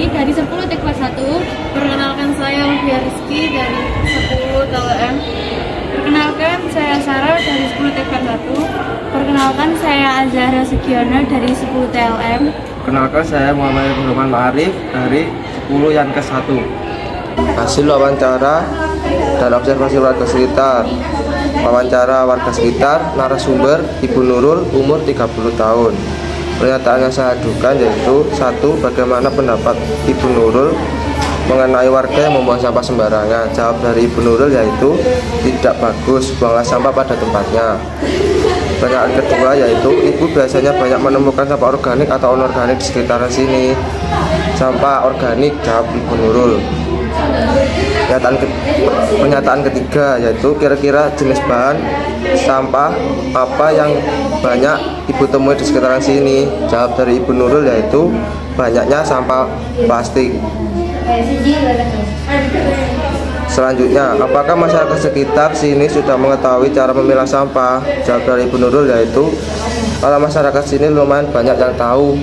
sini dari 10 TK 1. Perkenalkan saya Olivia Rizky dari 10 TLM. Perkenalkan saya Sarah dari 10 TK 1. Perkenalkan saya Azhara Sugiana dari 10 TLM. Perkenalkan saya Muhammad Rahman Ma'arif dari 10 Yankes 1. Hasil wawancara dan observasi warga sekitar. Wawancara warga sekitar, narasumber Ibu Nurul, umur 30 tahun. Pernyataan yang saya ajukan yaitu: 1. Bagaimana pendapat Ibu Nurul mengenai warga yang membuang sampah sembarangan? Jawab dari Ibu Nurul yaitu tidak bagus, buanglah sampah pada tempatnya. Pertanyaan kedua yaitu: Ibu biasanya banyak menemukan sampah organik atau anorganik di sekitaran sini? Sampah organik, jawab Ibu Nurul. Pernyataan ketiga yaitu: kira-kira jenis bahan sampah apa yang banyak Ibu temui di sekitaran sini? Jawab dari Ibu Nurul yaitu banyaknya sampah plastik. Selanjutnya, apakah masyarakat sekitar sini sudah mengetahui cara memilah sampah? Jawab dari Ibu Nurul yaitu kalau masyarakat sini lumayan banyak yang tahu.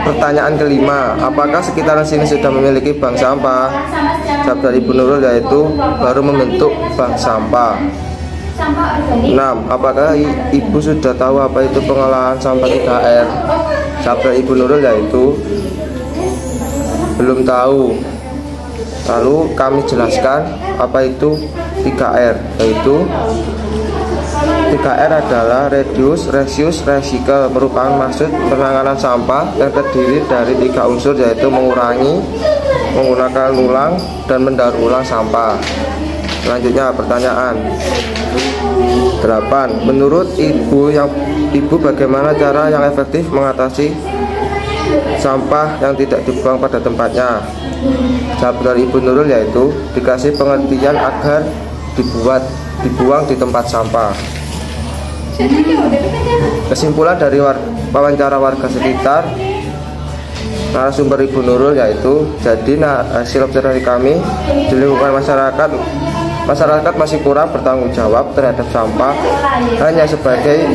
Pertanyaan kelima, apakah sekitaran sini sudah memiliki bank sampah? Jawab dari Ibu Nurul yaitu baru membentuk bank sampah. 6. Apakah Ibu sudah tahu apa itu pengolahan sampah 3R? Jawab dari Ibu Nurul yaitu belum tahu. Lalu kami jelaskan apa itu 3R, yaitu 3R adalah reduce, reuse, recycle, merupakan maksud penanganan sampah yang terdiri dari 3 unsur, yaitu mengurangi, menggunakan ulang, dan mendaur ulang sampah. Selanjutnya pertanyaan 8. Menurut Ibu bagaimana cara yang efektif mengatasi sampah yang tidak dibuang pada tempatnya? Jawab dari Ibu Nurul yaitu dikasih pengertian agar dibuang di tempat sampah. Kesimpulan dari wawancara warga sekitar, narasumber Ibu Nurul yaitu, jadi hasil observasi kami di lingkungan masyarakat masih kurang bertanggung jawab terhadap sampah, hanya sebagai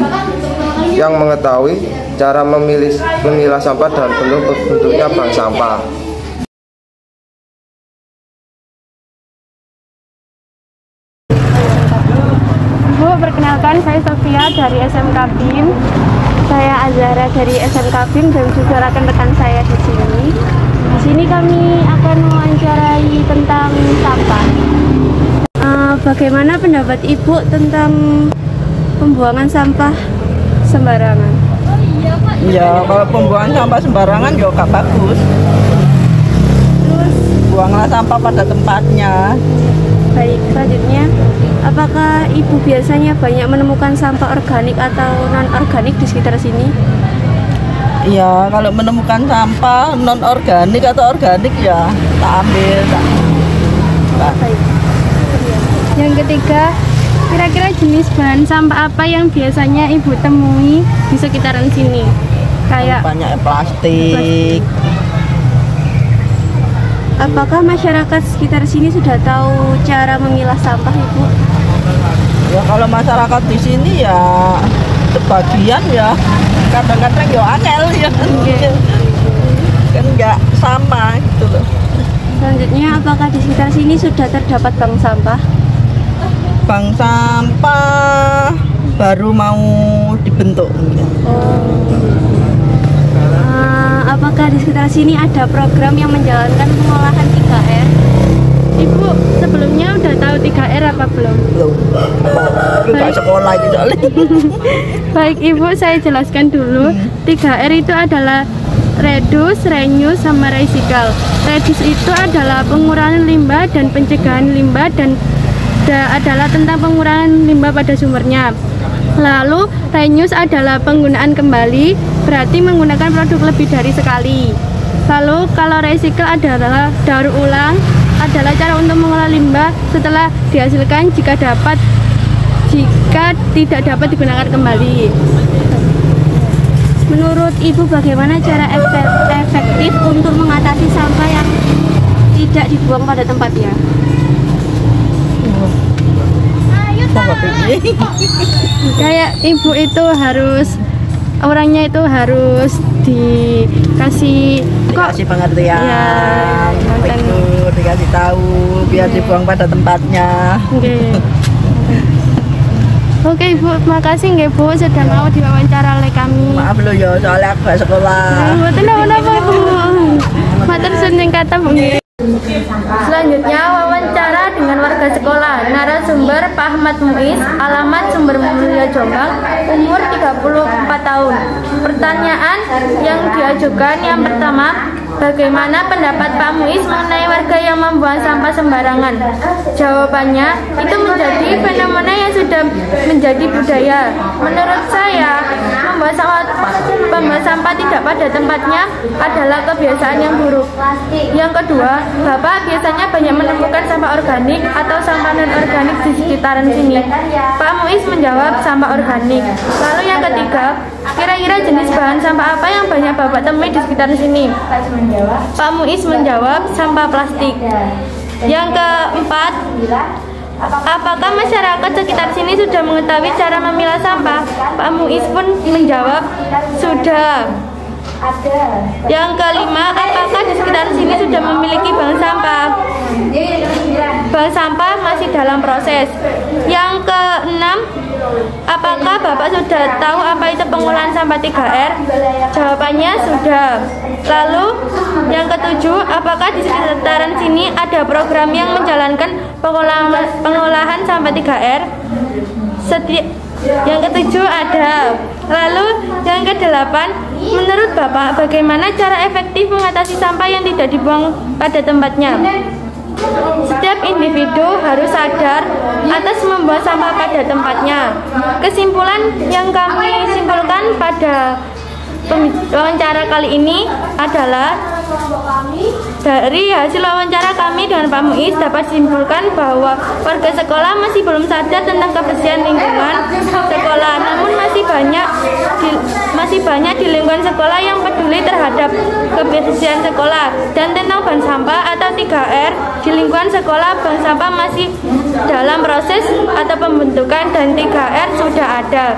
yang mengetahui cara memilah sampah dan belum bentuknya bank sampah. Bu, perkenalkan saya Sofia dari SMK BIN. Saya Azhara dari SMK BIN dan juga rekan-rekan saya di sini. Di sini kami akan mewawancarai tentang sampah. Bagaimana pendapat Ibu tentang pembuangan sampah sembarangan? Ya, kalau pembuangan sampah sembarangan ya gak bagus. Terus buanglah sampah pada tempatnya. Baik, selanjutnya, apakah Ibu biasanya banyak menemukan sampah organik atau non-organik di sekitar sini? Ya, kalau menemukan sampah non-organik atau organik ya tak ambil. Baik. Yang ketiga, kira-kira jenis bahan sampah apa yang biasanya Ibu temui di sekitaran sini? Kayak banyak plastik. Apakah masyarakat sekitar sini sudah tahu cara memilah sampah, Ibu? Ya, kalau masyarakat di sini ya sebagian ya kadang-kadang ya angel ya. Kan nggak sama gitu loh. Selanjutnya, apakah di sekitar sini sudah terdapat bank sampah? Bank sampah baru mau dibentuk. Apakah di sekitar sini ada program yang menjalankan pengolahan 3R? Ibu sebelumnya udah tahu 3R apa belum? Belum. Belum sekolah itu soalnya. Baik Ibu, saya jelaskan dulu. 3R itu adalah reduce, reuse, sama recycle. Reduce itu adalah pengurangan limbah dan pencegahan limbah dan adalah tentang pengurangan limbah pada sumbernya. Lalu reuse adalah penggunaan kembali, berarti menggunakan produk lebih dari sekali. Lalu kalau recycle adalah daur ulang, adalah cara untuk mengolah limbah setelah dihasilkan jika tidak dapat digunakan kembali. Menurut Ibu bagaimana cara efektif untuk mengatasi sampah yang tidak dibuang pada tempatnya? Kayak Ibu itu harus orangnya itu harus dikasih pengertian, ya, tegur, dikasih tahu biar dibuang pada tempatnya. Oke Ibu, makasih nggih Bu sudah mau diwawancara oleh kami. Maaf loh ya, soalnya aku gak sekolah. Mboten napa Bu. Matur suwun kata Bu. Selanjutnya wawancara dengan warga sekolah. Narasumber Pak Ahmad Muiz, alamat Sumber Mulia Jombang, umur 34 tahun. Pertanyaan yang diajukan yang pertama, bagaimana pendapat Pak Muiz mengenai warga yang membuang sampah sembarangan? Jawabannya, itu menjadi fenomena yang sudah menjadi budaya. Menurut saya, membuang sampah tidak pada tempatnya adalah kebiasaan yang buruk. Yang kedua, Bapak biasanya banyak menemukan sampah organik atau sampah non-organik di sekitaran sini. Pak Muiz menjawab sampah organik. Lalu yang ketiga, kira-kira jenis bahan sampah apa yang banyak Bapak temui di sekitar sini? Pak Muiz menjawab sampah plastik. Yang keempat, apakah masyarakat sekitar sini sudah mengetahui cara memilah sampah? Pak Muiz pun menjawab sudah. Yang kelima, apakah di sekitar sini sudah memiliki bank sampah? Bank sampah masih dalam proses. Yang keenam, apakah Bapak sudah tahu apa itu pengolahan sampah 3R? Jawabannya sudah. Lalu yang ketujuh, apakah di sekitaran sini ada program yang menjalankan pengolahan sampah 3R? Yang ketujuh ada. Lalu yang kedelapan, menurut Bapak bagaimana cara efektif mengatasi sampah yang tidak dibuang pada tempatnya? Setiap individu harus sadar atas membuang sampah pada tempatnya. Kesimpulan yang kami simpulkan pada wawancara kali ini adalah dari hasil wawancara kami dengan Pak Muiz dapat simpulkan bahwa warga sekolah masih belum sadar tentang kebersihan lingkungan sekolah, namun masih banyak di lingkungan sekolah yang peduli terhadap kebersihan sekolah. Dan tentang bank sampah atau 3R di lingkungan sekolah, bank sampah masih dalam proses atau pembentukan dan 3R sudah ada.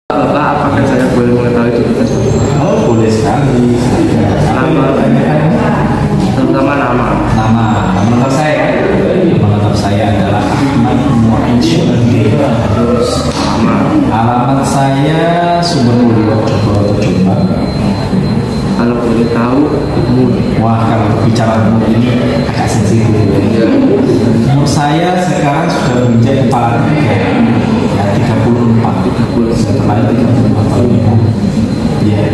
Bapak, apakah saya boleh mengetahui identitas? Oh, boleh sekali. Terutama nama. Nama saya adalah Ahmad Muiz. Alamat saya Sumber Mulia Jombang. Kalau boleh tahu, Wah, kalau bicara umur ini agak sensitif. Umur saya sekarang sudah menjadi kepala negara. Ya, 34. Setelah 35 tahun ini. Ya.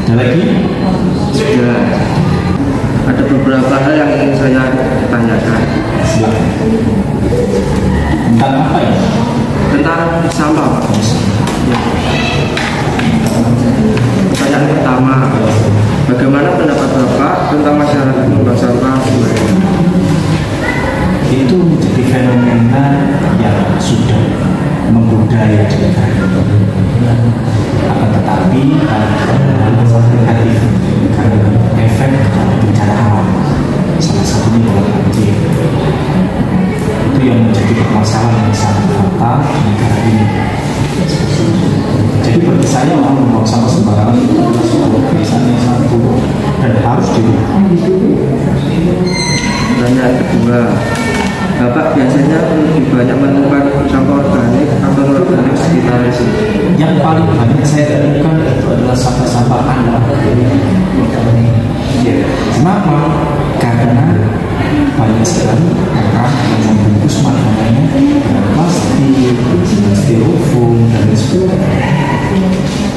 Ada lagi? sudah ada beberapa hal yang ingin saya tanyakan. Silakan. Tentang apa ya? Tentang sampah. Ya. Pertanyaan pertama, bagaimana pendapat Bapak tentang masyarakat membuang sampah? Itu menjadi fenomena yang sudah membudaya di negara. Akan tetapi negatif karena efek bencana alam, salah satunya bola banjir. Itu yang menjadi permasalahan yang sangat fatal di negara ini. Jadi bagi saya orang membuang sampah sembarangan itu adalah sebuah kebiasaan yang sangat buruk dan harus dirubah. Pertanyaan kedua, Bapak biasanya lebih banyak menemukan sampah organik atau non-organik sekitar sini? Yang paling banyak saya temukan itu adalah sampah-sampah anak. Ya, kenapa? Karena banyak sekali orang yang membungkus makanannya dengan plastik, styrofoam, dan sebagainya.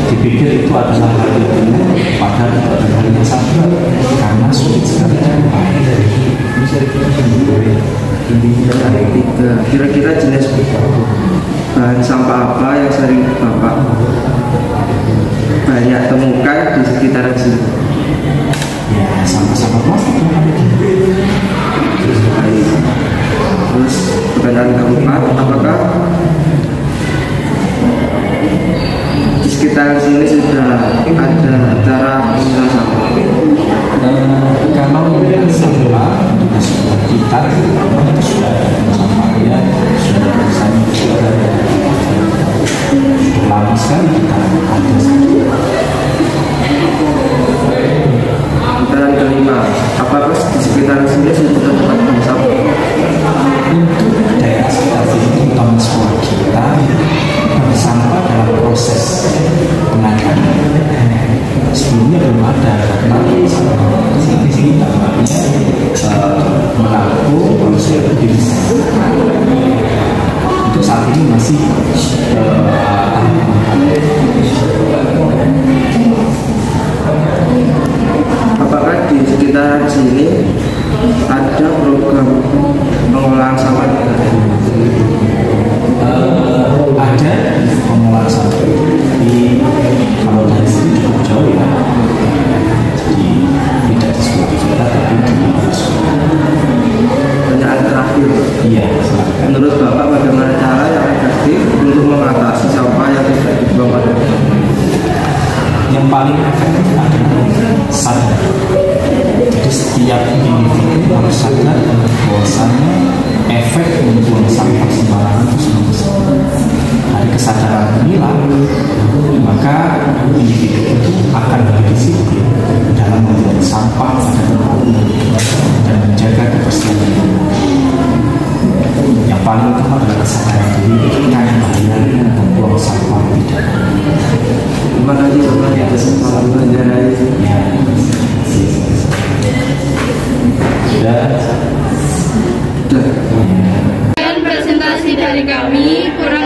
Dipikir itu adalah hal yang benar, padahal itu adalah hal yang salah karena sulit sekali. Pertanyaan ketiga, kira-kira jenis bahan sampah apa yang sering Bapak banyak temukan di sekitaran sini? Ya, sampah-sampah plastik. Terus pertanyaan keempat, apakah di sekitar sini sudah ada cara memilah sampah? Kalau melihat sampah kita sudah kita sudah ada sampahnya, sudah misalnya sudah lama sekali kita ada. Pertanyaan kelima, apakah di sekitaran sini sudah tempat buang sampah? Untuk daerah sekitar sini, terutama sekolah kita, sampah dalam proses penanganan. Sebelumnya belum ada, karena di sini tampaknya menampung manusia itu untuk saat ini masih Apakah di sekitaran sini ada program pengolahan sampah? ada pengolahan sampah di kalau dari sini cukup jauh ya, jadi tidak di sekolah kita tapi di sekolah. Pertanyaan terakhir, Iya, silakan. menurut Bapak bagaimana cara yang efektif untuk mengatasi sampah yang tidak dibuang pada tempat? Yang paling efektif adalah sadar. Jadi setiap individu harus sadar bahwasannya efek membuang sampah sembarangan itu sangat besar. Dari kesadaran inilah maka individu itu akan lebih disiplin dalam membuang sampah pada tempatnya dan menjaga kebersihan lingkungan. Yang paling utama adalah kesadaran diri tentang bahayanya membuang sampah tidak. Terima kasih Bapak atas penjelasannya. Ya. Sudah. Presentasi dari kami kurang